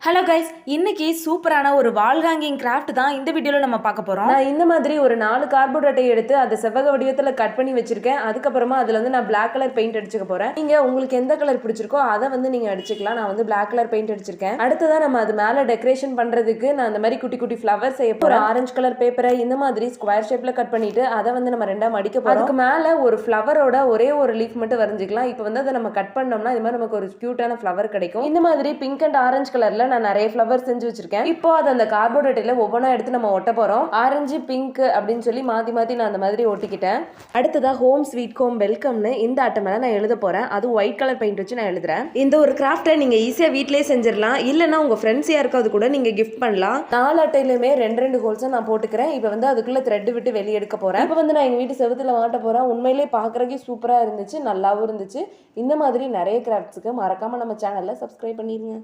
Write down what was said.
Hello guys, இன்னைக்கு சூப்பரான ஒரு வால் ஹேங்கிங் கிராஃப்ட் தான் இந்த வீடியோவில் நம்ம பார்க்க போகிறோம். நான் இந்த மாதிரி ஒரு 4 கார்ட்போர்ட் அட்டையை எடுத்து அதை செவ்வக வடிவத்தில் கட் பண்ணி வச்சிருக்கேன். அதுக்கப்புறமா அதில் வந்து நான் பிளாக் கலர் பெயிண்ட் அடிச்சுக்க போகிறேன். நீங்கள் உங்களுக்கு எந்த கலர் பிடிச்சிருக்கோ அதை வந்து நீங்கள் அடிச்சுக்கலாம். நான் வந்து பிளாக் கலர் பெயிண்ட் அடிச்சிருக்கேன். அடுத்ததான் நம்ம அது மேலே டெக்கரேஷன் பண்ணுறதுக்கு நான் இந்த மாதிரி குட்டி குட்டி ஃப்ளவர் செய்ய போகிறேன். ஆரஞ்சு கலர் பேப்பரை இந்த மாதிரி ஸ்கொயர் ஷேப்பில் கட் பண்ணிட்டு அதை வந்து நம்ம ரெண்டாக மடிக்க போகிறோம். அதுக்கு மேலே ஒரு ஃப்ளவரோட ஒரே ஒரு லீஃப் மட்டும் வரைஞ்சிக்கலாம். இப்போ வந்து அதை நம்ம கட் பண்ணோம்னா இது மாதிரி நமக்கு ஒரு க்யூட்டான ஃப்ளவர் கிடைக்கும். இந்த மாதிரி பிங்க் அண்ட் ஆரஞ்சு கலரில் நான் நிறைய ஃப்ளவர் செஞ்சு வச்சிருக்கேன். இப்போ அது அந்த கார்ட்போர்ட் அட்டையில ஒவ்வொன்றா எடுத்து நம்ம ஒட்ட போறோம். ஆரஞ்சு பிங்க் அப்படின்னு சொல்லி மாத்தி மாத்தி நான் அந்த மாதிரி ஒட்டிக்கிட்டேன். அடுத்ததா ஹோம் ஸ்வீட் ஹோம் வெல்கம்னு இந்த அட்டை மேல நான் எழுத போறேன். அது ஒயிட் கலர் பெயிண்ட் வச்சு நான் எழுதுறேன். இந்த ஒரு கிராஃப்டை நீங்க ஈஸியா வீட்லயே செஞ்சிடலாம். இல்லைன்னா உங்க ஃப்ரெண்ட்ஸ் யாருக்காவது கூட நீங்க கிஃப்ட் பண்ணலாம். 4 அட்டையிலுமே 2 ஹோல்ஸை நான் போட்டுக்கிறேன். இப்போ வந்து அதுக்குள்ள த்ரெட் விட்டு வெளியே எடுக்க போறேன். இப்போ வந்து நான் எங்க வீட்டு செவத்துல மாட்ட போறேன். உண்மையிலேயே பாக்குறதுக்கு சூப்பரா இருந்துச்சு, நல்லாவும் இருந்துச்சு. இந்த மாதிரி நிறைய கிராஃப்ட்ஸுக்கு மறக்காம நம்ம சேனல்ல சப்ஸ்கிரைப் பண்ணிருங்க.